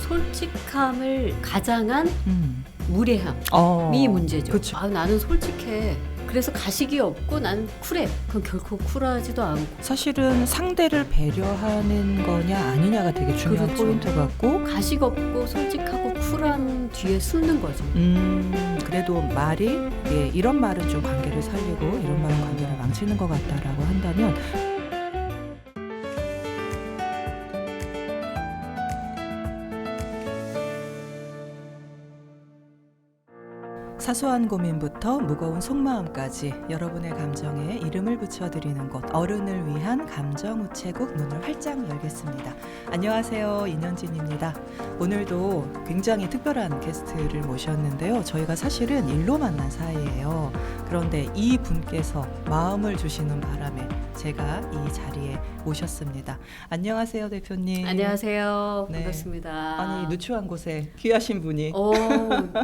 솔직함을 가장한 무례함이 문제죠. 그쵸. 나는 솔직해. 그래서 가식이 없고 난 쿨해. 그건 결코 쿨하지도 않고. 사실은 상대를 배려하는 거냐 아니냐가 되게 중요한 그렇죠. 포인트 같고 가식 없고 솔직하고 쿨한 뒤에 숨는 거죠. 그래도 말이 이런 말은 좀 관계를 살리고 이런 말은 관계를 망치는 것 같다라고 한다면 사소한 고민부터 무거운 속마음까지 여러분의 감정에 이름을 붙여드리는 곳 어른을 위한 감정우체국 문을 활짝 열겠습니다. 안녕하세요, 인현진입니다. 오늘도 굉장히 특별한 게스트를 모셨는데요. 저희가 사실은 일로 만난 사이예요. 그런데 이 분께서 마음을 주시는 바람에 제가 이 자리에 모셨습니다. 안녕하세요, 대표님. 안녕하세요. 네. 반갑습니다. 아니, 누추한 곳에 귀하신 분이.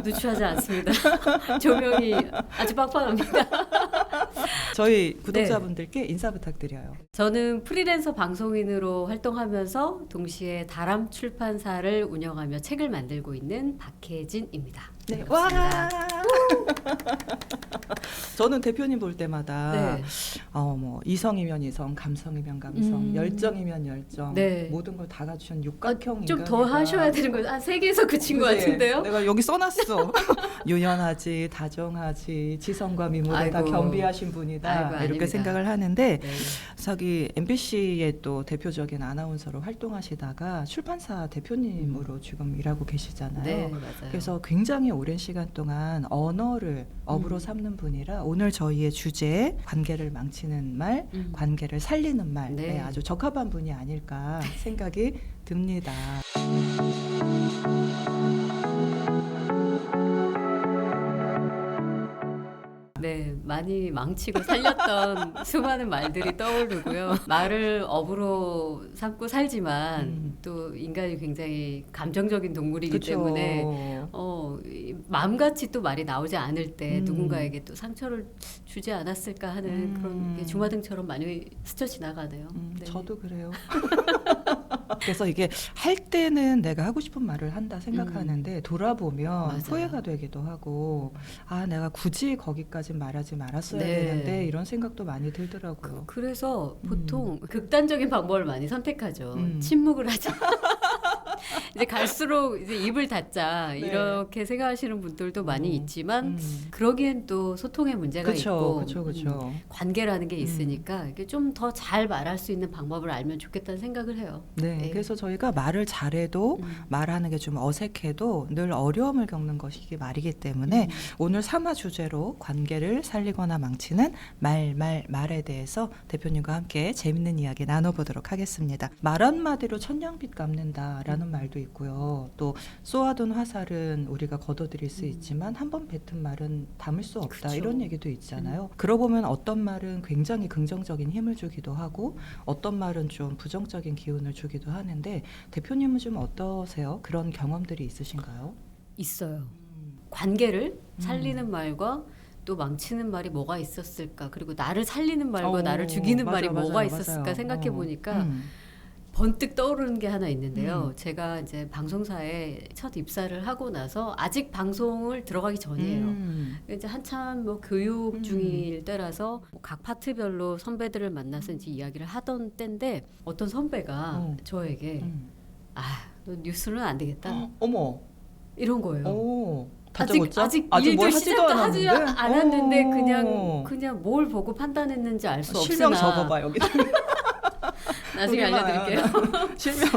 누추하지 않습니다. 조명이 아주 빡빡합니다. 저희 구독자분들께 인사 부탁드려요. 저는 프리랜서 방송인으로 활동하면서 동시에 다람 출판사를 운영하며 책을 만들고 있는 박혜진입니다. 네, 반갑습니다. 와. 저는 대표님 볼 때마다 네. 뭐 이성이면 이성, 감성이면 감성, 열정이면 열정, 네. 모든 걸 다 갖춘 육각형 인간. 좀 더 하셔야 되는 거. 세 개에서 그친 것 같은데요. 내가 여기 써놨어. 유연하지, 다정하지, 지성과 미모를 다 아이고. 겸비하신 분이다. 아이고, 이렇게 아닙니다. 생각을 하는데 네. 저기 MBC의 또 대표적인 아나운서로 활동하시다가 출판사 대표님으로 지금 일하고 계시잖아요. 네, 맞아요. 그래서 굉장히 오랜 시간 동안 언어를 업으로 삼는 분이라 오늘 저희의 주제 관계를 망치는 말, 관계를 살리는 말 네. 아주 적합한 분이 아닐까 생각이 듭니다. 네, 많이 망치고 살렸던 수많은 말들이 떠오르고요. 말을 업으로 삼고 살지만 또 인간이 굉장히 감정적인 동물이기 그쵸. 때문에 이 마음같이 또 말이 나오지 않을 때 누군가에게 또 상처를 주지 않았을까 하는 그런 게 주마등처럼 많이 스쳐 지나가네요. 네. 저도 그래요. 그래서 이게 할 때는 내가 하고 싶은 말을 한다 생각하는데 돌아보면 맞아요. 후회가 되기도 하고 내가 굳이 거기까지 말하지 말았어야 네. 되는데 이런 생각도 많이 들더라고요. 그래서 보통 극단적인 방법을 많이 선택하죠. 침묵을 하자. 이제 갈수록 이제 입을 닫자 네. 이렇게 생각하시는 분들도 많이 있지만 그러기엔 또 소통의 문제가 있고 그렇죠. 관계라는 게 있으니까 이게 좀 더 잘 말할 수 있는 방법을 알면 좋겠다는 생각을 해요. 네, 그래서 저희가 말을 잘해도 말하는 게 좀 어색해도 늘 어려움을 겪는 것이 말이기 때문에 오늘 3화 주제로 관계를 살리거나 망치는 말에 대해서 대표님과 함께 재밌는 이야기 나눠보도록 하겠습니다. 말 한마디로 천냥빚 갚는다라는 말도 있고요. 또 쏘아둔 화살은 우리가 걷어들일 수 있지만 한 번 뱉은 말은 담을 수 없다. 그쵸. 이런 얘기도 있잖아요. 그러고 보면 어떤 말은 굉장히 긍정적인 힘을 주기도 하고 어떤 말은 좀 부정적인 기운을 주기도 하는데 대표님은 좀 어떠세요? 그런 경험들이 있으신가요? 있어요. 관계를 살리는 말과 또 망치는 말이 뭐가 있었을까? 그리고 나를 살리는 말과 나를 죽이는 말이 뭐가 있었을까 생각해 보니까 번뜩 떠오르는 게 하나 있는데요. 제가 이제 방송사에 첫 입사를 하고 나서 아직 방송을 들어가기 전이에요. 이제 한참 뭐 교육 중일 때라서 각 파트별로 선배들을 만나서 이제 이야기를 하던 때인데 어떤 선배가 저에게 너 뉴스는 안 되겠다. 어머. 이런 거예요. 오. 아직 뭘 일도 하지도 시작도 하지 않았는데? 않았는데 그냥 뭘 보고 판단했는지 알 수 없으나 실명 적어봐 여기. 나중에 알려드릴게요. 실명.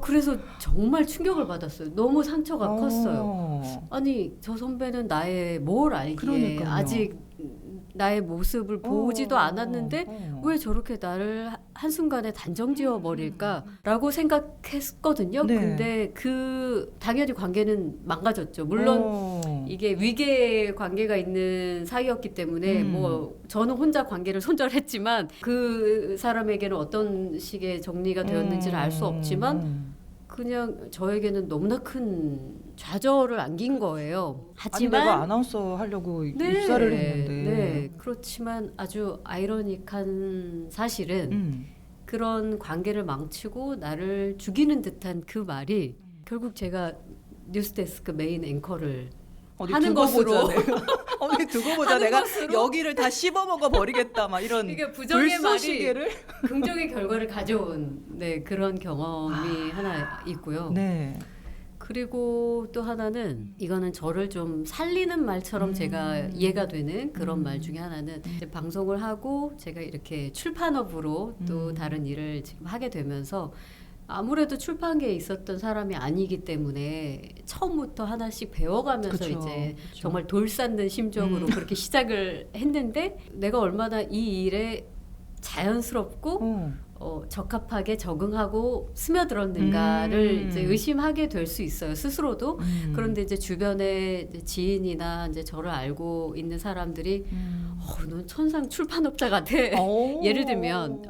그래서 정말 충격을 받았어요. 너무 상처가 컸어요. 아니 저 선배는 나의 뭘 알기에 그러니까요. 아직 나의 모습을 보지도 않았는데 왜 저렇게 나를 한순간에 단정지어 버릴까라고 생각했거든요. 네. 근데 당연히 관계는 망가졌죠. 물론 이게 위계 관계가 있는 사이였기 때문에 뭐 저는 혼자 관계를 손절했지만 그 사람에게는 어떤 식의 정리가 되었는지는 알 수 없지만 그냥 저에게는 너무나 큰 좌절을 안긴 거예요. 하지만 내가 아나운서 하려고 입사를 했는데. 네, 그렇지만 아주 아이러니한 사실은 그런 관계를 망치고 나를 죽이는 듯한 그 말이 결국 제가 뉴스데스크 메인 앵커를 어디 하는 두고 것으로 보자, 내가. 어디 두고 보자 하는 내가 것으로. 여기를 다 씹어먹어 버리겠다 막 이런 이게 부정의 말이 불쏘시개를 긍정의 결과를 가져온 그런 경험이 하나 있고요. 네. 그리고 또 하나는 이거는 저를 좀 살리는 말처럼 제가 이해가 되는 그런 말 중에 하나는 이제 방송을 하고 제가 이렇게 출판업으로 또 다른 일을 지금 하게 되면서 아무래도 출판계에 있었던 사람이 아니기 때문에 처음부터 하나씩 배워가면서 그쵸, 이제 그쵸. 정말 돌쌓는 심정으로 그렇게 시작을 했는데 내가 얼마나 이 일에 자연스럽고 적합하게 적응하고 스며들었는가를 이제 의심하게 될 수 있어요 스스로도. 그런데 이제 주변에 이제 지인이나 이제 저를 알고 있는 사람들이 넌 천상 출판업자 같아. 예를 들면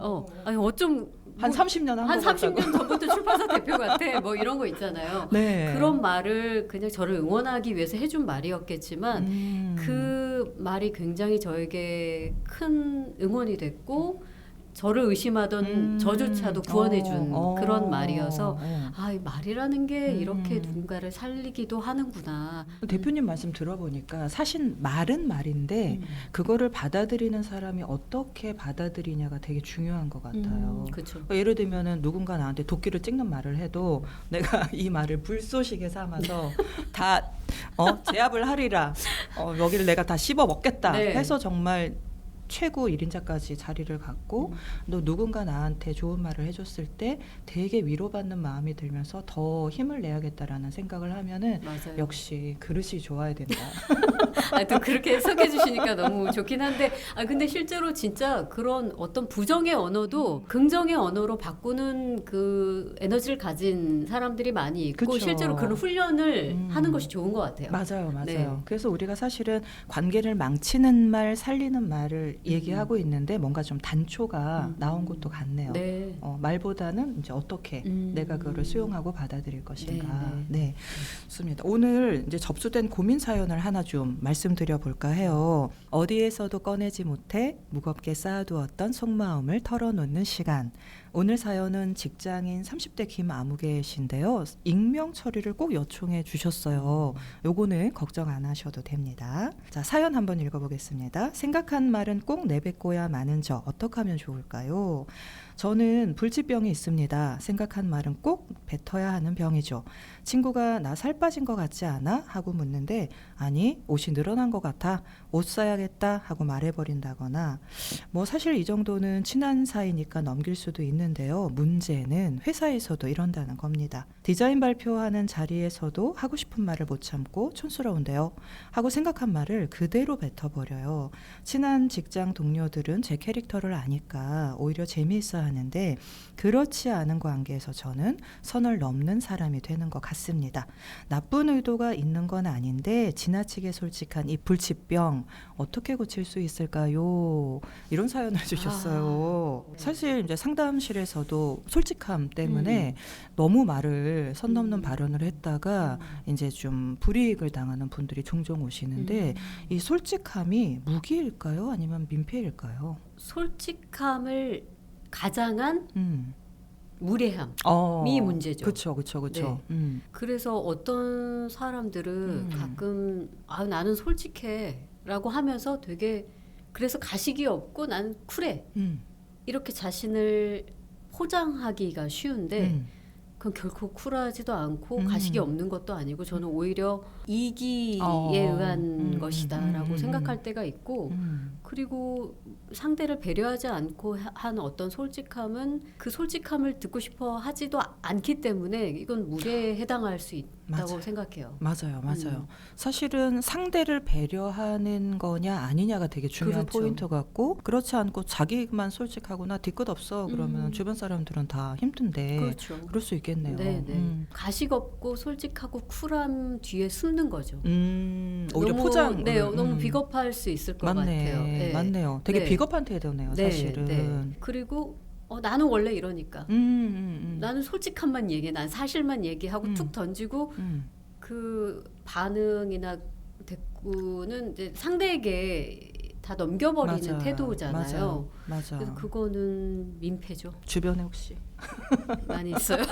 아니 어쩜 한 30년 한 30년 전부터 출판사 대표 같아. 뭐 이런 거 있잖아요. 네. 그런 말을 그냥 저를 응원하기 위해서 해준 말이었겠지만 그 말이 굉장히 저에게 큰 응원이 됐고 저를 의심하던 저조차도 구원해준 그런 말이어서 이 말이라는 게 이렇게 누군가를 살리기도 하는구나. 대표님 말씀 들어보니까 사실 말은 말인데 그거를 받아들이는 사람이 어떻게 받아들이냐가 되게 중요한 것 같아요. 그렇죠. 예를 들면은 누군가 나한테 도끼를 찍는 말을 해도 내가 이 말을 불쏘시개 삼아서 다 제압을 하리라. 여기를 내가 다 씹어 먹겠다 네. 해서 정말 최고 1인자까지 자리를 갖고 또 누군가 나한테 좋은 말을 해줬을 때 되게 위로받는 마음이 들면서 더 힘을 내야겠다라는 생각을 하면은 맞아요. 역시 그릇이 좋아야 된다. 또 그렇게 해석해 주시니까 너무 좋긴 한데 근데 실제로 진짜 그런 어떤 부정의 언어도 긍정의 언어로 바꾸는 그 에너지를 가진 사람들이 많이 있고 그쵸. 실제로 그런 훈련을 하는 것이 좋은 것 같아요. 맞아요. 네. 그래서 우리가 사실은 관계를 망치는 말, 살리는 말을 얘기하고 있는데 뭔가 좀 단초가 나온 것도 같네요. 네. 말보다는 이제 어떻게 내가 그거를 수용하고 받아들일 것인가. 네. 좋습니다. 오늘 이제 접수된 고민 사연을 하나 좀 말씀드려 볼까 해요. 어디에서도 꺼내지 못해 무겁게 쌓아두었던 속마음을 털어놓는 시간. 오늘 사연은 직장인 30대 김아무개 씨인데요. 익명 처리를 꼭 요청해 주셨어요. 요거는 걱정 안 하셔도 됩니다. 자, 사연 한번 읽어보겠습니다. 생각한 말은 꼭 내뱉고야 마는 저 어떻게 하면 좋을까요? 저는 불치병이 있습니다. 생각한 말은 꼭 뱉어야 하는 병이죠. 친구가 나 살 빠진 것 같지 않아? 하고 묻는데 아니 옷이 늘어난 것 같아. 옷 사야겠다 하고 말해버린다거나 뭐 사실 이 정도는 친한 사이니까 넘길 수도 있는데요. 문제는 회사에서도 이런다는 겁니다. 디자인 발표하는 자리에서도 하고 싶은 말을 못 참고 촌스러운데요. 하고 생각한 말을 그대로 뱉어버려요. 친한 직장 동료들은 제 캐릭터를 아니까 오히려 재미있어 하는데 그렇지 않은 관계에서 저는 선을 넘는 사람이 되는 것 같습니다. 나쁜 의도가 있는 건 아닌데 지나치게 솔직한 이 불치병 어떻게 고칠 수 있을까요? 이런 사연을 주셨어요. 사실 이제 상담실에서도 솔직함 때문에 너무 말을 선 넘는 발언을 했다가 이제 좀 불이익을 당하는 분들이 종종 오시는데 이 솔직함이 무기일까요? 아니면 민폐일까요? 솔직함을 가장한 무례함이 문제죠. 그렇죠. 네. 그래서 어떤 사람들은 가끔 나는 솔직해라고 하면서 되게 그래서 가식이 없고 나는 쿨해 이렇게 자신을 포장하기가 쉬운데 그건 결코 쿨하지도 않고 가식이 없는 것도 아니고 저는 오히려 이기에 의한 것이다라고 생각할 때가 있고 그리고 상대를 배려하지 않고 한 어떤 솔직함은 그 솔직함을 듣고 싶어 하지도 않기 때문에 이건 무례에 해당할 수 있다고 생각해요. 맞아요. 사실은 상대를 배려하는 거냐 아니냐가 되게 중요한 그렇죠. 포인트 같고 그렇지 않고 자기만 솔직하거나 뒤끝 없어 그러면 주변 사람들은 다 힘든데 그렇죠. 그럴 수 있겠네요. 네. 가식 없고 솔직하고 쿨함 뒤에 숨는 거죠. 오히려 너무, 포장. 너무 비겁할 수 있을 것 같아요. 네. 맞네요. 되게 비겁한 태도네요, 사실은. 네. 그리고 나는 원래 이러니까. 나는 솔직함만 얘기해. 난 사실만 얘기하고 툭 던지고 그 반응이나 대꾸는 이제 상대에게 다 넘겨버리는 태도잖아요. 맞아. 그래서 그거는 민폐죠. 주변에 혹시 많이 있어요.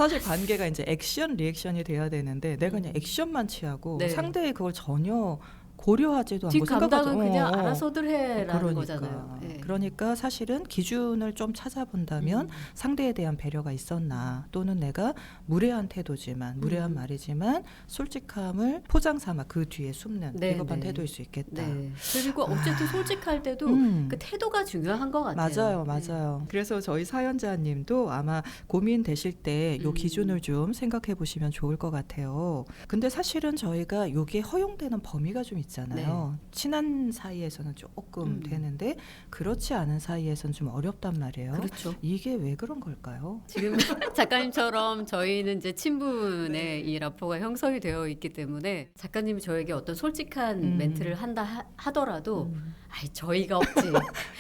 사실 관계가 이제 액션 리액션이 돼야 되는데 내가 그냥 액션만 취하고 네. 상대의 그걸 전혀 고려하지도 않고 뒷감당은 그냥 생각하지. 알아서들 해라는 그러니까. 거잖아요. 네. 그러니까 사실은 기준을 좀 찾아본다면 상대에 대한 배려가 있었나, 또는 내가 무례한 태도지만 무례한 말이지만 솔직함을 포장 삼아 그 뒤에 숨는 네, 비겁한 네. 태도일 수 있겠다. 네. 그리고 어쨌든 솔직할 때도 그 태도가 중요한 것 같아요. 맞아요. 그래서 저희 사연자님도 아마 고민되실 때 요 기준을 좀 생각해 보시면 좋을 것 같아요. 근데 사실은 저희가 요게 허용되는 범위가 좀 있잖아요. 친한 사이에서는 조금 되는데 그렇지 않은 사이에서는 좀 어렵단 말이에요. 그렇죠. 이게 왜 그런 걸까요? 지금 작가님처럼 저희는 이제 친분의 이 라포가 형성이 되어 있기 때문에 작가님이 저에게 어떤 솔직한 멘트를 한다 하더라도 아이 저희가 없지.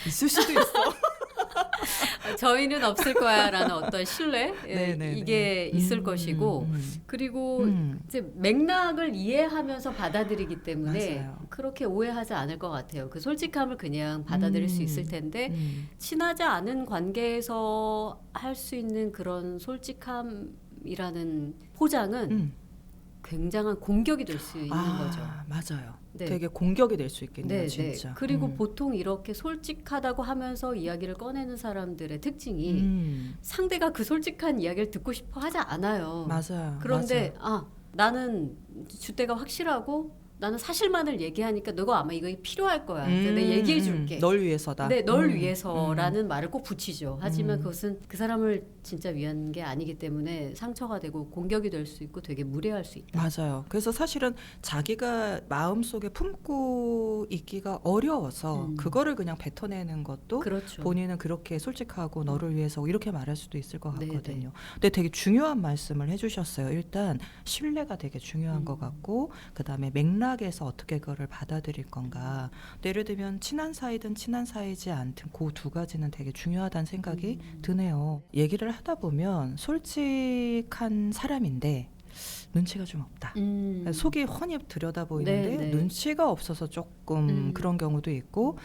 있을 수도 있어. 저희는 없을 거야라는 어떤 신뢰 네네네. 이게 있을 것이고 그리고 이제 맥락을 이해하면서 받아들이기 때문에 맞아요. 그렇게 오해하지 않을 것 같아요. 그 솔직함을 그냥 받아들일 수 있을 텐데 친하지 않은 관계에서 할 수 있는 그런 솔직함이라는 포장은 굉장한 공격이 될 수 있는 거죠. 맞아요. 네. 되게 공격이 될 수 있겠네요, 네, 진짜. 네. 그리고 보통 이렇게 솔직하다고 하면서 이야기를 꺼내는 사람들의 특징이 상대가 그 솔직한 이야기를 듣고 싶어 하지 않아요. 맞아요. 그런데 나는 주대가 확실하고 나는 사실만을 얘기하니까 너가 아마 이거 필요할 거야. 그래서 내가 얘기해 줄게. 널 위해서다. 네, 널 위해서라는 말을 꼭 붙이죠. 하지만 그것은 그 사람을 진짜 위한 게 아니기 때문에 상처가 되고 공격이 될 수 있고 되게 무례할 수 있다. 맞아요. 그래서 사실은 자기가 마음속에 품고 있기가 어려워서 그거를 그냥 뱉어내는 것도 그렇죠. 본인은 그렇게 솔직하고 너를 위해서 이렇게 말할 수도 있을 것 같거든요. 네네. 근데 되게 중요한 말씀을 해주셨어요. 일단 신뢰가 되게 중요한 것 같고 그다음에 맥락에서 어떻게 그거를 받아들일 건가. 예를 들면 친한 사이든 친한 사이지 않든 그 두 가지는 되게 중요하다는 생각이 드네요. 얘기를 하다 보면 솔직한 사람인데 눈치가 좀 없다. 속이 훤히 들여다 보이는데 네. 눈치가 없어서 조금 그런 경우도 있고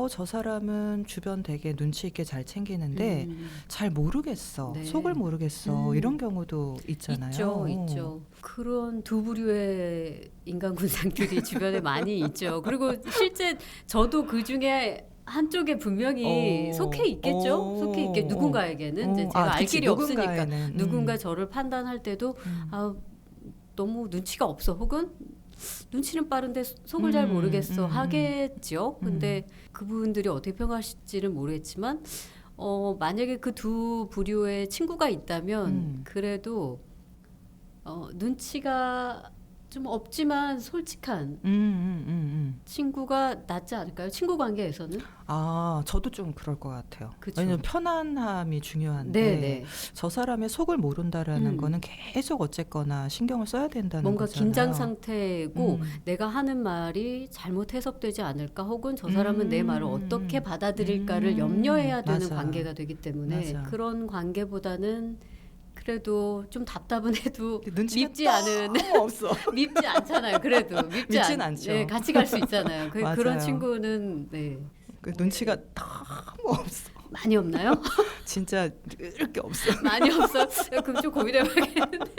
저 사람은 주변 되게 눈치 있게 잘 챙기는데 잘 모르겠어. 네. 속을 모르겠어. 이런 경우도 있잖아요. 있죠. 그런 두 부류의 인간 군상들이 주변에 많이 있죠. 그리고 실제 저도 그 중에 한쪽에 분명히 속해 있겠죠. 속해 있게 누군가에게는 이제 제가 알 길이 없으니까 누군가 저를 판단할 때도 너무 눈치가 없어 혹은 눈치는 빠른데 속을 잘 모르겠어 하겠죠. 근데 그분들이 어떻게 평가하실지는 모르겠지만 만약에 그 두 부류의 친구가 있다면 그래도 눈치가 좀 없지만 솔직한 친구가 낫지 않을까요? 친구 관계에서는? 저도 좀 그럴 것 같아요. 그쵸. 왜냐면 편안함이 중요한데 네네. 저 사람의 속을 모른다라는 거는 계속 어쨌거나 신경을 써야 된다는 뭔가 거잖아요. 긴장 상태고 내가 하는 말이 잘못 해석되지 않을까 혹은 저 사람은 내 말을 어떻게 받아들일까를 염려해야 되는 맞아. 관계가 되기 때문에 맞아. 그런 관계보다는 그래도 좀 답답은 해도 눈치가 밉지 않은 없어. 밉지 않잖아요. 그래도 밉진 않죠. 네, 같이 갈 수 있잖아요. 맞아요. 그런 친구는 네. 그 눈치가 너무 없어. 많이 없나요? 진짜 이렇게 없어. 많이 없어요. 그럼 좀 고민해봐야겠는데.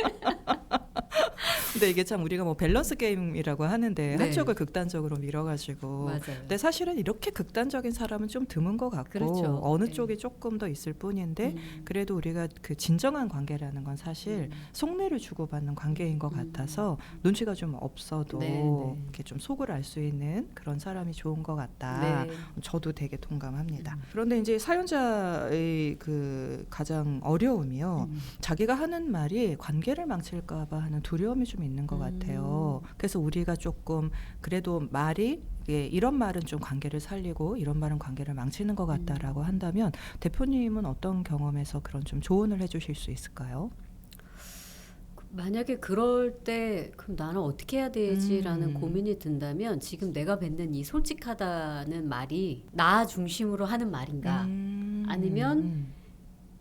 근데 이게 참 우리가 뭐 밸런스 게임이라고 하는데 네. 한쪽을 극단적으로 밀어가지고. 맞아요. 근데 사실은 이렇게 극단적인 사람은 좀 드문 것 같고 그렇죠. 어느 네. 쪽이 조금 더 있을 뿐인데 그래도 우리가 그 진정한 관계라는 건 사실 속내를 주고받는 관계인 것 같아서 눈치가 좀 없어도 네. 이렇게 좀 속을 알 수 있는 그런 사람이 좋은 것 같다. 네. 저도 되게 동감합니다. 그런데 이제 사연자의 그 가장 어려움이요. 자기가 하는 말이 관계를 망칠까 봐 하는 두려움이 좀 있는 것 같아요. 그래서 우리가 조금 그래도 말이 이런 말은 좀 관계를 살리고 이런 말은 관계를 망치는 것 같다라고 한다면 대표님은 어떤 경험에서 그런 좀 조언을 해주실 수 있을까요? 만약에 그럴 때 그럼 나는 어떻게 해야 되지라는 고민이 든다면 지금 내가 뱉는 이 솔직하다는 말이 나 중심으로 하는 말인가 아니면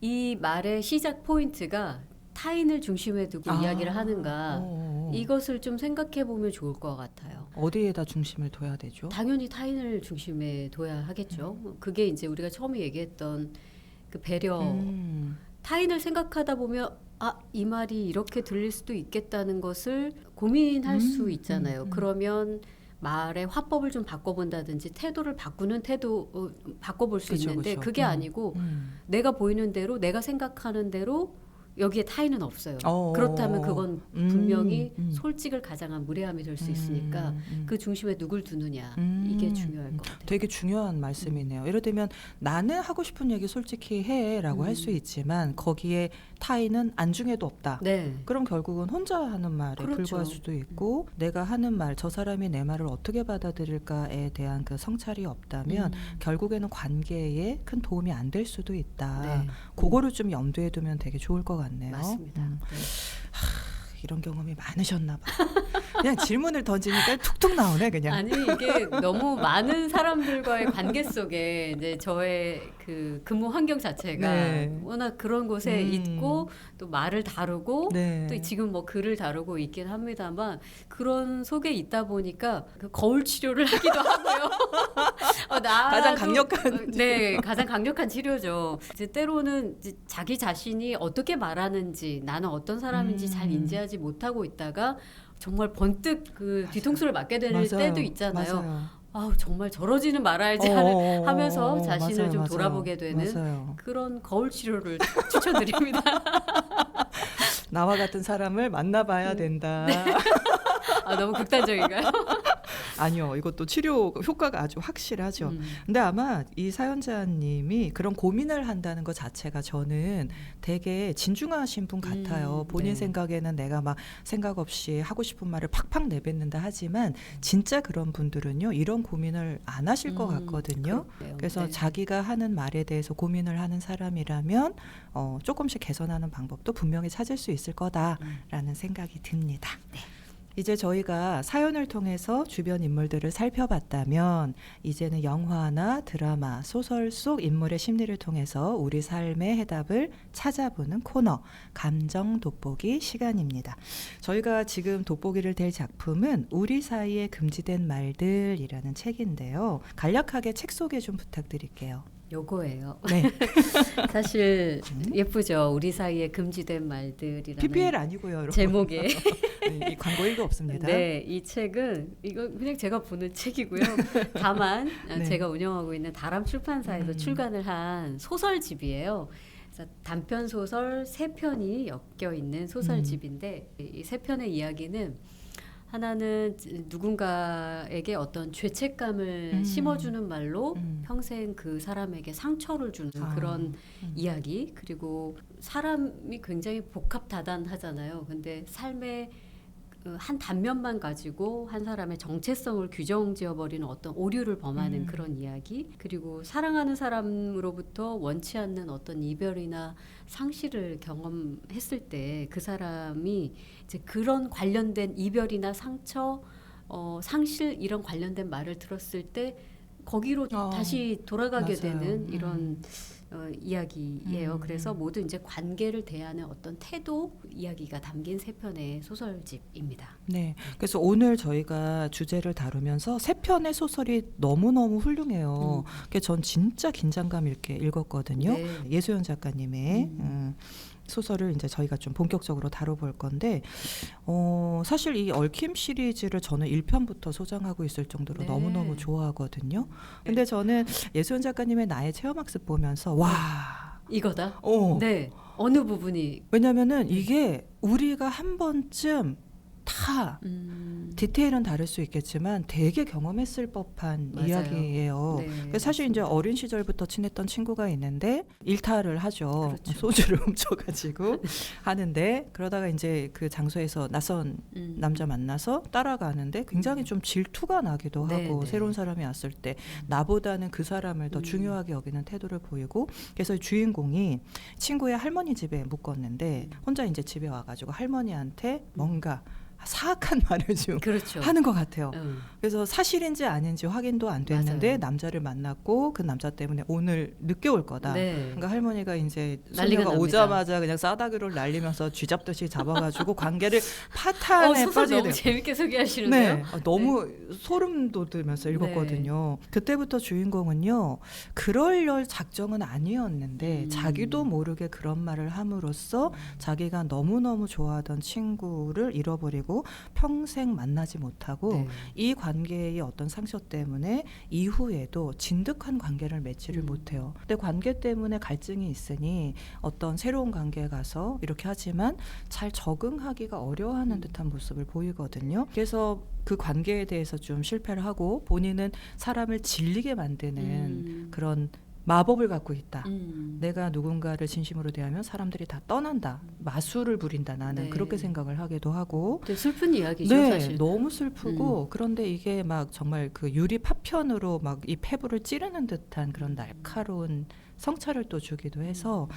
이 말의 시작 포인트가 타인을 중심에 두고 이야기를 하는가 이것을 좀 생각해 보면 좋을 것 같아요. 어디에다 중심을 둬야 되죠? 당연히 타인을 중심에 둬야 하겠죠. 그게 이제 우리가 처음에 얘기했던 그 배려 타인을 생각하다 보면 이 말이 이렇게 들릴 수도 있겠다는 것을 고민할 수 있잖아요. 그러면 말의 화법을 좀 바꿔본다든지 태도를 바꾸는 태도 바꿔볼 수 그쵸, 있는데 그쵸. 그게 아니고 내가 보이는 대로 내가 생각하는 대로 여기에 타인은 없어요. 그렇다면 그건 분명히 솔직을 가장한 무례함이 될 수 있으니까 그 중심에 누굴 두느냐 이게 중요할 것 같아요. 되게 중요한 말씀이네요. 예를 들면 나는 하고 싶은 얘기 솔직히 해라고 할 수 있지만 거기에 타인은 안중에도 없다. 네. 그럼 결국은 혼자 하는 말에 그렇죠. 불과할 수도 있고 내가 하는 말, 저 사람이 내 말을 어떻게 받아들일까에 대한 그 성찰이 없다면 결국에는 관계에 큰 도움이 안 될 수도 있다. 네. 그거를 좀 염두에 두면 되게 좋을 것 같네요. 맞습니다. 네. 이런 경험이 많으셨나 봐. 그냥 질문을 던지니까 툭툭 나오네 그냥. 아니 이게 너무 많은 사람들과의 관계 속에 이제 저의 그 근무 환경 자체가 네. 워낙 그런 곳에 있고 또 말을 다루고 네. 또 지금 뭐 글을 다루고 있긴 합니다만 그런 속에 있다 보니까 그 거울 치료를 하기도 하고요. 가장 강력한 네, 가장 강력한 치료죠. 이제 때로는 이제 자기 자신이 어떻게 말하는지 나는 어떤 사람인지 잘 인지하지 못하고 있다가 정말 번뜩 그 뒤통수를 맞게 되는 맞아요. 때도 있잖아요. 맞아요. 아우 정말 저러지는 말아야지 하면서 자신을 맞아요, 좀 맞아요. 돌아보게 되는 맞아요. 그런 거울 치료를 추천드립니다. 나와 같은 사람을 만나봐야 된다. 너무 극단적인가요? 아니요, 이것도 치료 효과가 아주 확실하죠. 근데 아마 이 사연자님이 그런 고민을 한다는 것 자체가 저는 되게 진중하신 분 같아요. 본인 네. 생각에는 내가 막 생각 없이 하고 싶은 말을 팍팍 내뱉는다 하지만 진짜 그런 분들은요 이런 고민을 안 하실 것 같거든요. 그렇네요. 그래서 네. 자기가 하는 말에 대해서 고민을 하는 사람이라면 조금씩 개선하는 방법도 분명히 찾을 수 있을 거다라는 생각이 듭니다. 네. 이제 저희가 사연을 통해서 주변 인물들을 살펴봤다면 이제는 영화나 드라마, 소설 속 인물의 심리를 통해서 우리 삶의 해답을 찾아보는 코너 감정 돋보기 시간입니다. 저희가 지금 돋보기를 댈 작품은 우리 사이에 금지된 말들이라는 책인데요. 간략하게 책 소개 좀 부탁드릴게요. 요거예요. 네. 사실 예쁘죠. 우리 사이에 금지된 말들이라는 PPL 아니고요, 여러분. 제목에 이 광고 1도 없습니다. 네, 이 책은 이거 그냥 제가 보는 책이고요. 다만 네. 제가 운영하고 있는 다람 출판사에서 출간을 한 소설집이에요. 그래서 단편 소설 3편이 엮여 있는 소설집인데 이 3편의 이야기는 하나는 누군가에게 어떤 죄책감을 심어주는 말로 평생 그 사람에게 상처를 주는 그런 이야기. 그리고 사람이 굉장히 복합다단하잖아요. 근데 삶의 한 단면만 가지고 한 사람의 정체성을 규정지어버리는 어떤 오류를 범하는 그런 이야기. 그리고 사랑하는 사람으로부터 원치 않는 어떤 이별이나 상실을 경험했을 때 그 사람이 이제 그런 관련된 이별이나 상처, 상실 이런 관련된 말을 들었을 때 거기로 다시 돌아가게 맞아요. 되는 이런 이야기예요. 그래서 모두 이제 관계를 대하는 어떤 태도 이야기가 담긴 3편의 소설집입니다. 네, 그래서 오늘 저희가 주제를 다루면서 3편의 소설이 너무너무 훌륭해요. 그래서 전 진짜 긴장감 있게 읽었거든요. 네. 예수연 작가님의 소설을 이제 저희가 좀 본격적으로 다뤄볼 건데 사실 이 얽힘 시리즈를 저는 1편부터 소장하고 있을 정도로 네. 너무너무 좋아하거든요. 근데 저는 예수연 작가님의 나의 체험학습 보면서 와 이거다? 어. 네. 어느 부분이 왜냐면은 이게 우리가 한 번쯤 다 디테일은 다를 수 있겠지만 되게 경험했을 법한 맞아요. 이야기예요. 네, 그래서 사실 이제 어린 시절부터 친했던 친구가 있는데 일탈을 하죠. 그렇죠. 소주를 훔쳐가지고 하는데 그러다가 이제 그 장소에서 낯선 남자 만나서 따라가는데 굉장히 좀 질투가 나기도 네, 하고 네. 새로운 사람이 왔을 때 나보다는 그 사람을 더 중요하게 여기는 태도를 보이고 그래서 주인공이 친구의 할머니 집에 묵었는데 혼자 이제 집에 와가지고 할머니한테 뭔가 사악한 말을 좀 그렇죠. 하는 것 같아요. 그래서 사실인지 아닌지 확인도 안 됐는데 맞아요. 남자를 만났고 그 남자 때문에 오늘 늦게 올 거다. 네. 그러니까 할머니가 이제 난리가 소녀가 납니다. 오자마자 그냥 싸다기를 날리면서 쥐잡듯이 잡아가지고 관계를 파탄에 소설 빠지게 너무 돼요. 재밌게 소개하시는데요. 네, 너무 소름 돋으면서 읽었거든요. 그때부터 주인공은요, 그럴 작정은 아니었는데 자기도 모르게 그런 말을 함으로써 자기가 너무너무 좋아하던 친구를 잃어버리고 평생 만나지 못하고 네. 이 관계의 어떤 상처 때문에 이후에도 진득한 관계를 맺지를 못해요. 근데 관계 때문에 갈증이 있으니 어떤 새로운 관계에 가서 이렇게 하지만 잘 적응하기가 어려워하는 듯한 모습을 보이거든요. 그래서 그 관계에 대해서 좀 실패를 하고 본인은 사람을 질리게 만드는 그런 마법을 갖고 있다. 내가 누군가를 진심으로 대하면 사람들이 다 떠난다. 마술을 부린다. 나는 네. 그렇게 생각을 하기도 하고. 되게 슬픈 이야기죠, 네, 사실. 너무 슬프고 그런데 이게 막 정말 그 유리 파편으로 막 이 폐부를 찌르는 듯한 그런 날카로운 성찰을 또 주기도 해서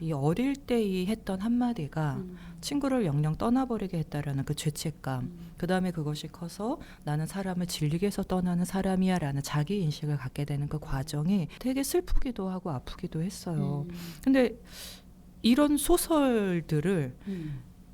이 어릴 때 이 했던 한마디가 친구를 영영 떠나버리게 했다라는 그 죄책감, 그 다음에 그것이 커서 나는 사람을 질리게 해서 떠나는 사람이야 라는 자기 인식을 갖게 되는 그 과정이 되게 슬프기도 하고 아프기도 했어요. 근데 이런 소설들을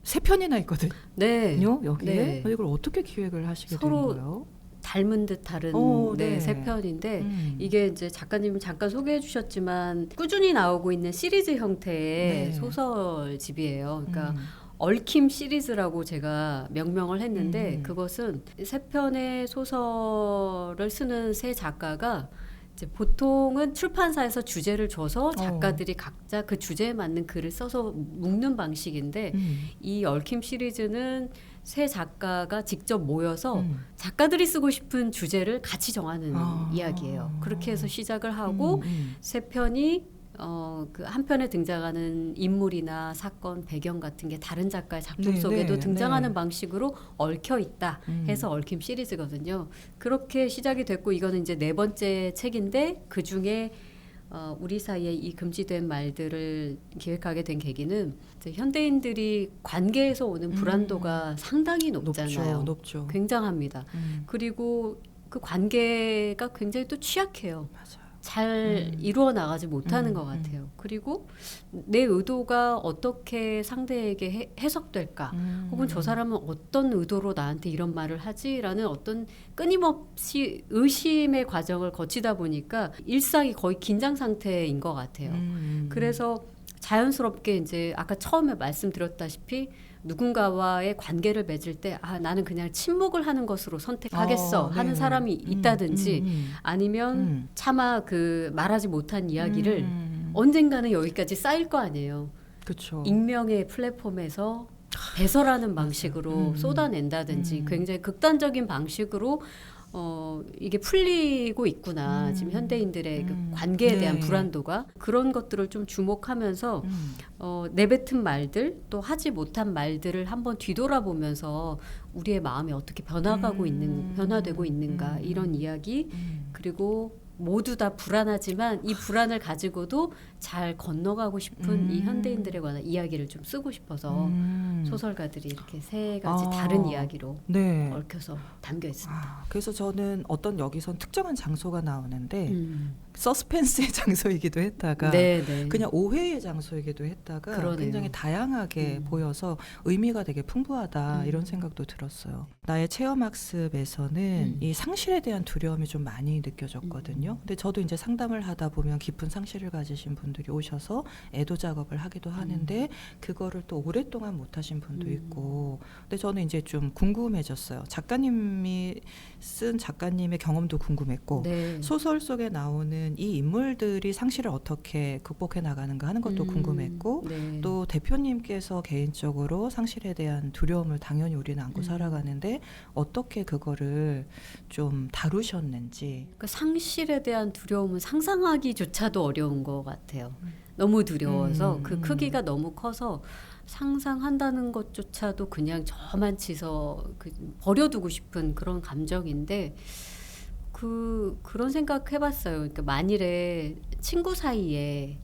3편이나 있거든요. 네. 여기에. 네. 이걸 어떻게 기획을 하시게 된 서로 거예요? 닮은 듯 다른 네. 3편인데 이게 이제 작가님이 잠깐 소개해 주셨지만 꾸준히 나오고 있는 시리즈 형태의 네. 소설집이에요. 그러니까 얽힘 시리즈라고 제가 명명을 했는데 그것은 3편의 소설을 쓰는 3 작가가 이제 보통은 출판사에서 주제를 줘서 작가들이 각자 그 주제에 맞는 글을 써서 묶는 방식인데 이 얽힘 시리즈는 3 작가가 직접 모여서 작가들이 쓰고 싶은 주제를 같이 정하는 이야기예요. 그렇게 해서 시작을 하고 3편이 그 한 편에 등장하는 인물이나 사건, 배경 같은 게 다른 작가의 작품 속에도 등장하는 방식으로 얽혀 있다 해서 얽힘 시리즈거든요. 그렇게 시작이 됐고 이거는 이제 4번째 책인데 그 중에 우리 사이에 이 금지된 말들을 기획하게 된 계기는 이제 현대인들이 관계에서 오는 불안도가 상당히 높잖아요. 높죠. 굉장합니다. 그리고 그 관계가 굉장히 또 취약해요. 맞아요. 잘 이루어 나가지 못하는 것 같아요. 그리고 내 의도가 어떻게 상대에게 해석될까? 혹은 저 사람은 어떤 의도로 나한테 이런 말을 하지라는 어떤 끊임없이 의심의 과정을 거치다 보니까 일상이 거의 긴장 상태인 것 같아요. 그래서 자연스럽게 이제 아까 처음에 말씀드렸다시피 누군가와의 관계를 맺을 때 나는 그냥 침묵을 하는 것으로 선택하겠어 하는 사람이 있다든지 아니면 차마 그 말하지 못한 이야기를 언젠가는 여기까지 쌓일 거 아니에요. 그쵸. 익명의 플랫폼에서 배설하는 방식으로 쏟아낸다든지 굉장히 극단적인 방식으로 이게 풀리고 있구나. 지금 현대인들의 그 관계에 대한 불안도가 그런 것들을 좀 주목하면서 내뱉은 말들 또 하지 못한 말들을 한번 뒤돌아보면서 우리의 마음이 어떻게 변화되고 있는가 이런 이야기 그리고 모두 다 불안하지만 이 불안을 가지고도 잘 건너가고 싶은 이 현대인들에 관한 이야기를 좀 쓰고 싶어서 소설가들이 이렇게 3가지 다른 이야기로 얽혀서 담겨 있습니다. 그래서 저는 어떤 여기선 특정한 장소가 나오는데 서스펜스의 장소이기도 했다가 그냥 오해의 장소이기도 했다가 그러네요. 굉장히 다양하게 보여서 의미가 되게 풍부하다 이런 생각도 들었어요. 나의 체험학습에서는 이 상실에 대한 두려움이 좀 많이 느껴졌거든요. 근데 저도 이제 상담을 하다 보면 깊은 상실을 가지신 분들이 오셔서 애도 작업을 하기도 하는데 그거를 또 오랫동안 못 하신 분도 있고 근데 저는 이제 좀 궁금해졌어요. 작가님이 쓴 작가님의 경험도 궁금했고 소설 속에 나오는 이 인물들이 상실을 어떻게 극복해 나가는가 하는 것도 궁금했고 또 대표님께서 개인적으로 상실에 대한 두려움을 당연히 우리는 안고 살아가는데 어떻게 그거를 좀 다루셨는지. 그 상실에 대한 두려움은 상상하기조차도 어려운 것 같아요. 너무 두려워서 그 크기가 너무 커서 상상한다는 것조차도 그냥 저만치서 버려두고 싶은 그런 감정인데 그런 생각 해봤어요. 그러니까 만일에 친구 사이에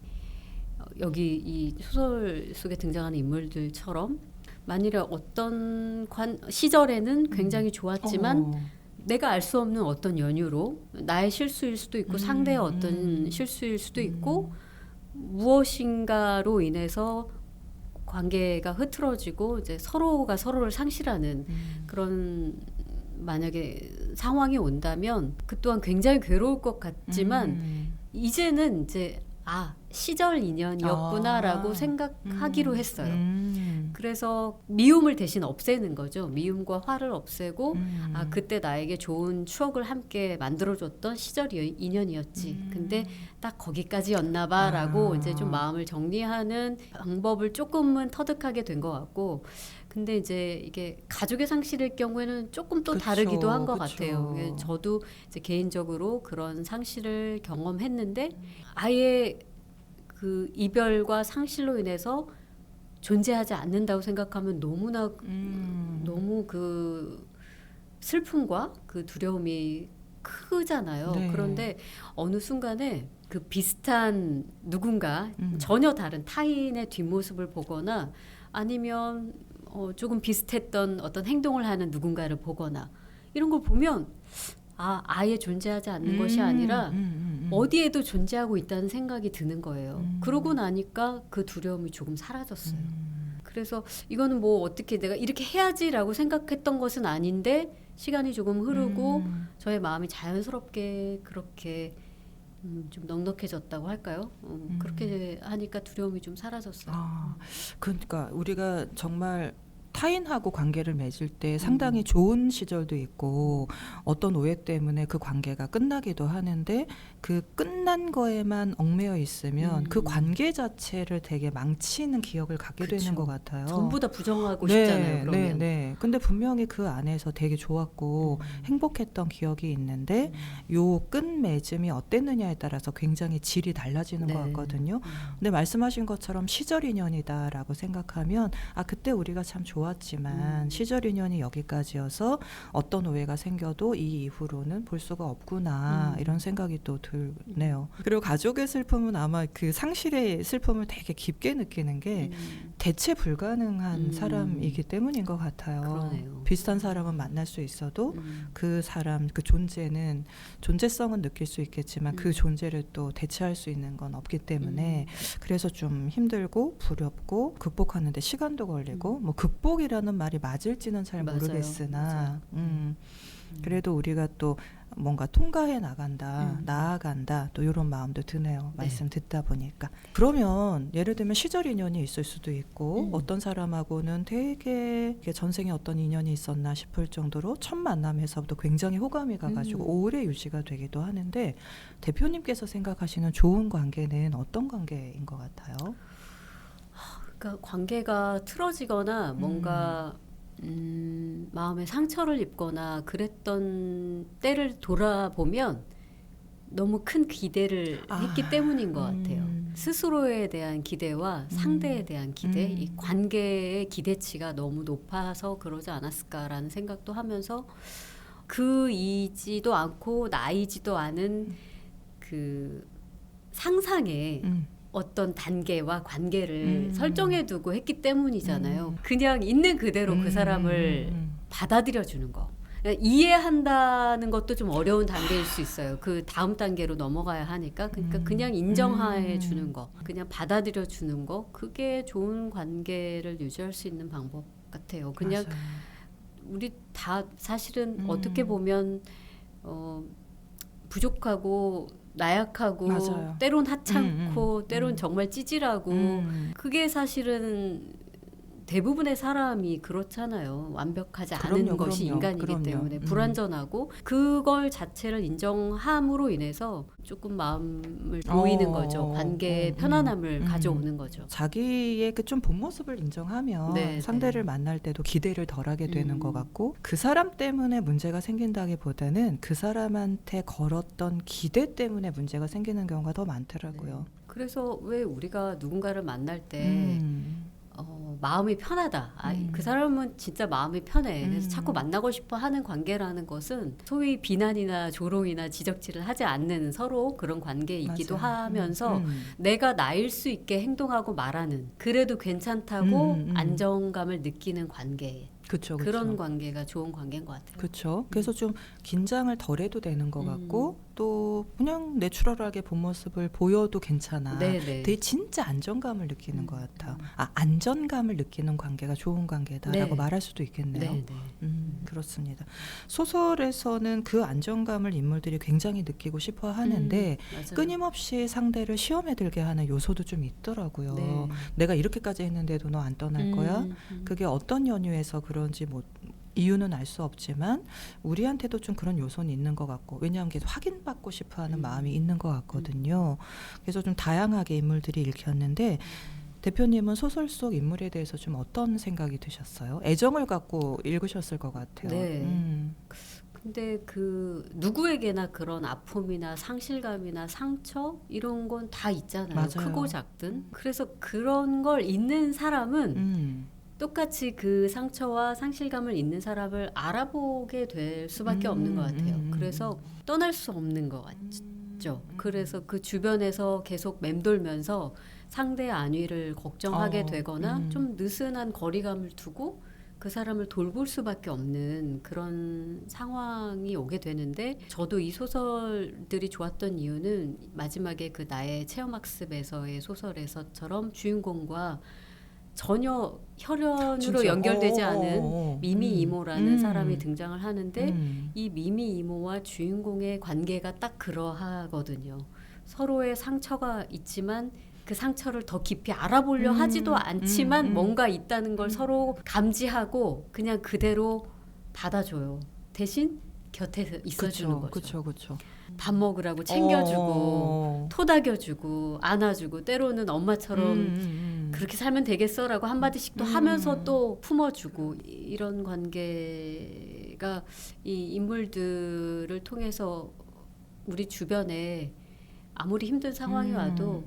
여기 이 소설 속에 등장하는 인물들처럼 만일에 어떤 시절에는 굉장히 좋았지만 내가 알 수 없는 어떤 연유로 나의 실수일 수도 있고 상대의 어떤 실수일 수도 있고 무엇인가로 인해서 관계가 흐트러지고 이제 서로가 서로를 상실하는 그런 만약에 상황이 온다면 그 또한 굉장히 괴로울 것 같지만 이제는 이제 시절 인연이었구나라고 생각하기로 했어요. 그래서 미움을 대신 없애는 거죠. 미움과 화를 없애고 그때 나에게 좋은 추억을 함께 만들어줬던 시절 인연이었지. 근데 딱 거기까지였나 봐라고 이제 좀 마음을 정리하는 방법을 조금은 터득하게 된 것 같고, 근데 이제 이게 가족의 상실일 경우에는 조금 또 다르기도 한 것 같아요. 저도 이제 개인적으로 그런 상실을 경험했는데 아예 그 이별과 상실로 인해서 존재하지 않는다고 생각하면 너무나 너무 그 슬픔과 그 두려움이 크잖아요. 네. 그런데 어느 순간에 그 비슷한 누군가 전혀 다른 타인의 뒷모습을 보거나 아니면 조금 비슷했던 어떤 행동을 하는 누군가를 보거나 이런 걸 보면 아예 존재하지 않는 것이 아니라 어디에도 존재하고 있다는 생각이 드는 거예요. 그러고 나니까 그 두려움이 조금 사라졌어요. 그래서 이거는 뭐 어떻게 내가 이렇게 해야지라고 생각했던 것은 아닌데 시간이 조금 흐르고 저의 마음이 자연스럽게 그렇게 좀 넉넉해졌다고 할까요? 그렇게 하니까 두려움이 좀 사라졌어요. 그러니까 우리가 정말 타인하고 관계를 맺을 때 상당히 좋은 시절도 있고 어떤 오해 때문에 그 관계가 끝나기도 하는데 그 끝난 거에만 얽매여 있으면 그 관계 자체를 되게 망치는 기억을 갖게 되는 것 같아요. 전부 다 부정하고 싶잖아요. 그러면. 네. 근데 분명히 그 안에서 되게 좋았고 행복했던 기억이 있는데 요 끝맺음이 어땠느냐에 따라서 굉장히 질이 달라지는 것 같거든요. 근데 말씀하신 것처럼 시절 인연이다라고 생각하면 그때 우리가 참 좋았지만 시절 인연이 여기까지여서 어떤 오해가 생겨도 이 이후로는 볼 수가 없구나 이런 생각이 또 들네요. 그리고 가족의 슬픔은 아마 그 상실의 슬픔을 되게 깊게 느끼는 게 대체 불가능한 사람이기 때문인 것 같아요. 그러네요. 비슷한 사람은 만날 수 있어도 그 사람 그 존재성은 느낄 수 있겠지만 그 존재를 또 대체할 수 있는 건 없기 때문에 그래서 좀 힘들고 두렵고 극복하는데 시간도 걸리고 뭐 극복이라는 말이 맞을지는 잘 모르겠으나 그래도 우리가 또 뭔가 통과해 나간다, 나아간다 또 이런 마음도 드네요. 말씀 듣다 보니까. 그러면 예를 들면 시절 인연이 있을 수도 있고 어떤 사람하고는 되게 전생에 어떤 인연이 있었나 싶을 정도로 첫 만남에서부터 굉장히 호감이 가가지고 오래 유지가 되기도 하는데 대표님께서 생각하시는 좋은 관계는 어떤 관계인 것 같아요? 그러니까 관계가 틀어지거나 뭔가 마음에 상처를 입거나 그랬던 때를 돌아보면 너무 큰 기대를 했기 때문인 것 같아요. 스스로에 대한 기대와 상대에 대한 기대, 이 관계의 기대치가 너무 높아서 그러지 않았을까라는 생각도 하면서 그이지도 않고 나이지도 않은 그 상상에 어떤 단계와 관계를 설정해두고 했기 때문이잖아요. 그냥 있는 그대로 그 사람을 받아들여주는 거. 이해한다는 것도 좀 어려운 단계일 수 있어요. 그 다음 단계로 넘어가야 하니까. 그러니까 그냥 인정해 주는 거, 그냥 받아들여 주는 거, 그게 좋은 관계를 유지할 수 있는 방법 같아요. 그냥 맞아요. 우리 다 사실은 어떻게 보면 부족하고 나약하고 맞아요. 때론 하찮고 때론 정말 찌질하고 그게 사실은 대부분의 사람이 그렇잖아요. 완벽하지 않은 것이 인간이기 때문에 불완전하고 그걸 자체를 인정함으로 인해서 조금 마음을 놓이는 거죠. 관계의 편안함을 가져오는 거죠. 자기의 그 좀 본 모습을 인정하면 상대를 만날 때도 기대를 덜하게 되는 것 같고 그 사람 때문에 문제가 생긴다기보다는 그 사람한테 걸었던 기대 때문에 문제가 생기는 경우가 더 많더라고요. 그래서 왜 우리가 누군가를 만날 때 마음이 편하다. 그 사람은 진짜 마음이 편해. 그래서 자꾸 만나고 싶어 하는 관계라는 것은 소위 비난이나 조롱이나 지적질을 하지 않는 서로 그런 관계이기도 하면서 내가 나일 수 있게 행동하고 말하는 그래도 괜찮다고 안정감을 느끼는 관계. 그쵸. 그런 관계가 좋은 관계인 것 같아요. 그렇죠. 그래서 좀 긴장을 덜 해도 되는 것 같고 또 그냥 내추럴하게 본 모습을 보여도 괜찮아. 네네. 되게 진짜 안정감을 느끼는 것 같아. 안전감을 느끼는 관계가 좋은 관계다라고 네. 말할 수도 있겠네요. 네네. 그렇습니다. 소설에서는 그 안정감을 인물들이 굉장히 느끼고 싶어 하는데 끊임없이 상대를 시험에 들게 하는 요소도 좀 있더라고요. 네. 내가 이렇게까지 했는데도 너 안 떠날 거야? 그게 어떤 연유에서 그런지 뭐 이유는 알 수 없지만 우리한테도 좀 그런 요소는 있는 것 같고 왜냐하면 계속 확인받고 싶어하는 마음이 있는 것 같거든요. 그래서 좀 다양하게 인물들이 읽혔는데 대표님은 소설 속 인물에 대해서 좀 어떤 생각이 드셨어요? 애정을 갖고 읽으셨을 것 같아요. 네. 근데 그 누구에게나 그런 아픔이나 상실감이나 상처 이런 건 다 있잖아요. 맞아요. 크고 작든. 그래서 그런 걸 잊는 사람은 똑같이 그 상처와 상실감을 잊는 사람을 알아보게 될 수밖에 없는 것 같아요. 그래서 떠날 수 없는 것 같죠. 그래서 그 주변에서 계속 맴돌면서 상대의 안위를 걱정하게 되거나 좀 느슨한 거리감을 두고 그 사람을 돌볼 수밖에 없는 그런 상황이 오게 되는데 저도 이 소설들이 좋았던 이유는 마지막에 그 나의 체험학습에서의 소설에서처럼 주인공과 전혀 혈연으로 진짜? 연결되지 않은 미미 이모라는 사람이 등장을 하는데 음. 이 미미 이모와 주인공의 관계가 딱 그러하거든요. 서로의 상처가 있지만 그 상처를 더 깊이 알아보려 하지도 않지만 뭔가 있다는 걸 서로 감지하고 그냥 그대로 받아줘요. 대신 곁에 있어주는 거죠. 그렇죠. 밥 먹으라고 챙겨주고 토닥여주고 안아주고 때로는 엄마처럼 그렇게 살면 되겠어라고 한마디씩 또 하면서 또 품어주고 이런 관계가 이 인물들을 통해서 우리 주변에 아무리 힘든 상황이 와도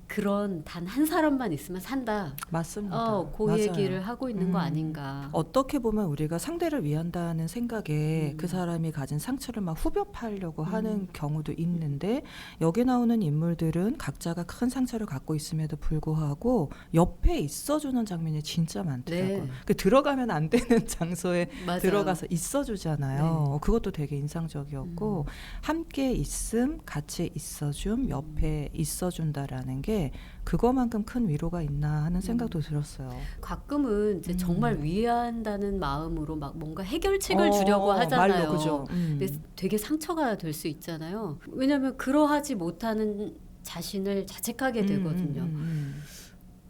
그런 단 한 사람만 있으면 산다. 맞습니다. 그 맞아요. 얘기를 하고 있는 거 아닌가. 어떻게 보면 우리가 상대를 위한다는 생각에 그 사람이 가진 상처를 막 후벼 파려고 하는 경우도 있는데 여기 나오는 인물들은 각자가 큰 상처를 갖고 있음에도 불구하고 옆에 있어주는 장면이 진짜 많더라고요. 네. 그 들어가면 안 되는 장소에 맞아요. 들어가서 있어주잖아요. 네. 그것도 되게 인상적이었고 함께 있음, 같이 있어줌, 옆에 있어준다라는 게 그거만큼 큰 위로가 있나 하는 생각도 들었어요. 가끔은 이제 정말 위한다는 마음으로 막 뭔가 해결책을 주려고 하잖아요. 말로 그죠. 근데 되게 상처가 될 수 있잖아요. 왜냐하면 그러하지 못하는 자신을 자책하게 되거든요.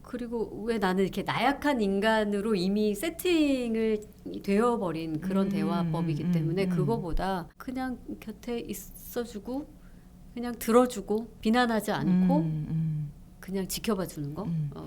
그리고 왜 나는 이렇게 나약한 인간으로 이미 세팅을 되어버린 그런 대화법이기 때문에 그거보다 그냥 곁에 있어주고 그냥 들어주고 비난하지 않고 그냥 지켜봐 주는 거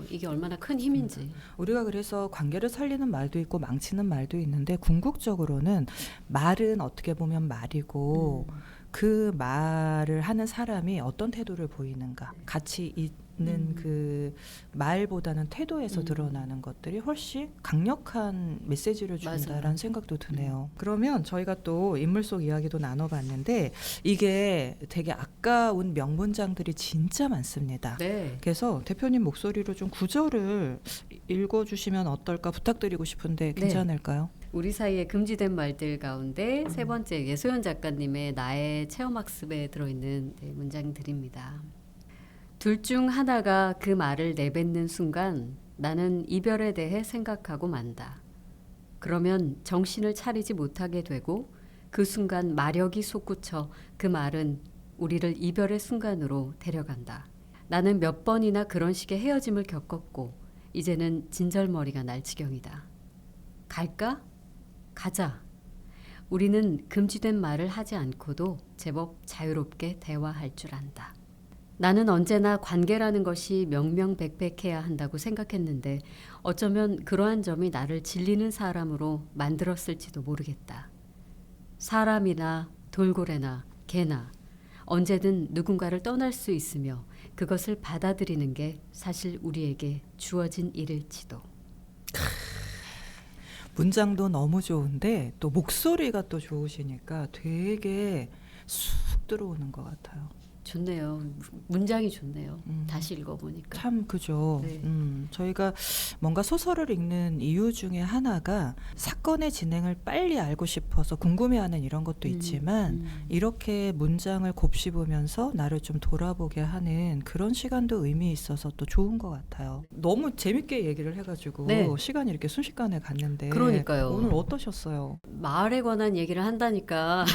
이게 얼마나 큰 힘인지. 우리가 그래서 관계를 살리는 말도 있고 망치는 말도 있는데 궁극적으로는 말은 어떻게 보면 말이고 그 말을 하는 사람이 어떤 태도를 보이는가 같이 있는 그 말보다는 태도에서 드러나는 것들이 훨씬 강력한 메시지를 준다라는 맞아요. 생각도 드네요. 그러면 저희가 또 인물 속 이야기도 나눠봤는데 이게 되게 아까운 명문장들이 진짜 많습니다. 네. 그래서 대표님 목소리로 좀 구절을 읽어주시면 어떨까 부탁드리고 싶은데 괜찮을까요? 우리 사이에 금지된 말들 가운데 세 번째 예소연 작가님의 나의 체험학습에 들어있는 문장들입니다. 둘 중 하나가 그 말을 내뱉는 순간 나는 이별에 대해 생각하고 만다. 그러면 정신을 차리지 못하게 되고 그 순간 마력이 솟구쳐 그 말은 우리를 이별의 순간으로 데려간다. 나는 몇 번이나 그런 식의 헤어짐을 겪었고 이제는 진절머리가 날 지경이다. 갈까? 가자. 우리는 금지된 말을 하지 않고도 제법 자유롭게 대화할 줄 안다. 나는 언제나 관계라는 것이 명명백백해야 한다고 생각했는데 어쩌면 그러한 점이 나를 질리는 사람으로 만들었을지도 모르겠다. 사람이나 돌고래나 개나 언제든 누군가를 떠날 수 있으며 그것을 받아들이는 게 사실 우리에게 주어진 일일지도. 문장도 너무 좋은데 또 목소리가 또 좋으시니까 되게 쑥 들어오는 것 같아요. 좋네요. 문장이 좋네요. 다시 읽어보니까. 참 그죠. 네. 저희가 뭔가 소설을 읽는 이유 중에 하나가 사건의 진행을 빨리 알고 싶어서 궁금해하는 이런 것도 있지만 이렇게 문장을 곱씹으면서 나를 좀 돌아보게 하는 그런 시간도 의미 있어서 또 좋은 것 같아요. 너무 재밌게 얘기를 해가지고 네. 시간이 이렇게 순식간에 갔는데 그러니까요. 오늘 어떠셨어요? 마을에 관한 얘기를 한다니까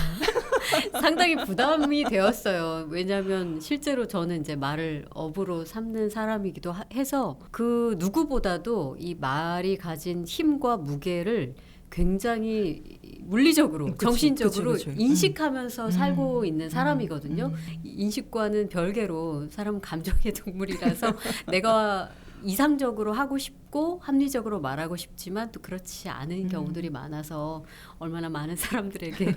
상당히 부담이 되었어요. 왜냐하면 실제로 저는 이제 말을 업으로 삼는 사람이기도 해서 그 누구보다도 이 말이 가진 힘과 무게를 굉장히 물리적으로, 그치, 정신적으로 그치. 인식하면서 살고 있는 사람이거든요. 인식과는 별개로 사람은 감정의 동물이라서 내가 이상적으로 하고 싶고 합리적으로 말하고 싶지만 또 그렇지 않은 경우들이 많아서 얼마나 많은 사람들에게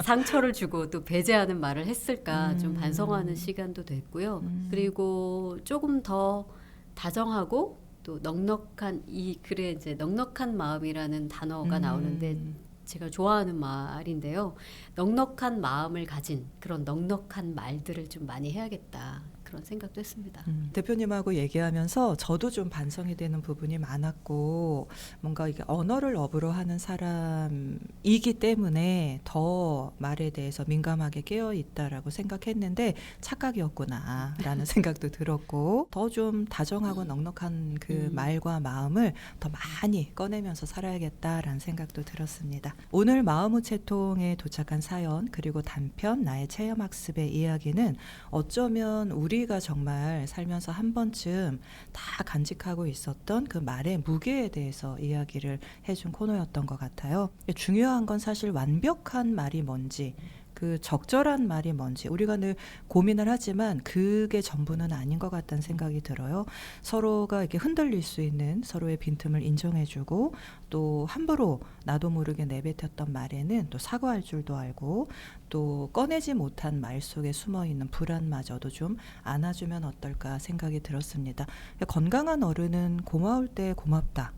상처를 주고 또 배제하는 말을 했을까 좀 반성하는 시간도 됐고요. 그리고 조금 더 다정하고 또 넉넉한 이 글에 이제 넉넉한 마음이라는 단어가 나오는데 제가 좋아하는 말인데요. 넉넉한 마음을 가진 그런 넉넉한 말들을 좀 많이 해야겠다. 그런 생각도 했습니다. 대표님하고 얘기하면서 저도 좀 반성이 되는 부분이 많았고 뭔가 이게 언어를 업으로 하는 사람이기 때문에 더 말에 대해서 민감하게 깨어 있다라고 생각했는데 착각이었구나라는 생각도 들었고 더 좀 다정하고 넉넉한 그 말과 마음을 더 많이 꺼내면서 살아야겠다라는 생각도 들었습니다. 오늘 마음우체통에 도착한 사연 그리고 단편 나의 체험학습의 이야기는 어쩌면 우리가 정말 살면서 한 번쯤 다 간직하고 있었던 그 말의 무게에 대해서 이야기를 해준 코너였던 것 같아요. 중요한 건 사실 완벽한 말이 뭔지 그 적절한 말이 뭔지 우리가 늘 고민을 하지만 그게 전부는 아닌 것 같다는 생각이 들어요. 서로가 이렇게 흔들릴 수 있는 서로의 빈틈을 인정해주고 또 함부로 나도 모르게 내뱉었던 말에는 또 사과할 줄도 알고 또 꺼내지 못한 말 속에 숨어있는 불안마저도 좀 안아주면 어떨까 생각이 들었습니다. 건강한 어른은 고마울 때 고맙다,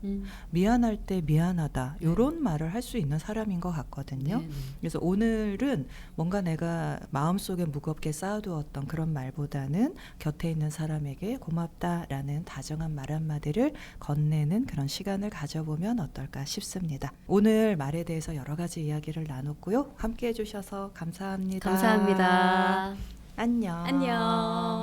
미안할 때 미안하다 이런 말을 할 수 있는 사람인 것 같거든요. 그래서 오늘은 뭔가 내가 마음속에 무겁게 쌓아두었던 그런 말보다는 곁에 있는 사람에게 고맙다라는 다정한 말 한마디를 건네는 그런 시간을 가져보면 어떨까 싶습니다. 오늘 말에 대해서 여러 가지 이야기를 나눴고요. 함께 해주셔서 감사합니다. 감사합니다. 안녕. 안녕.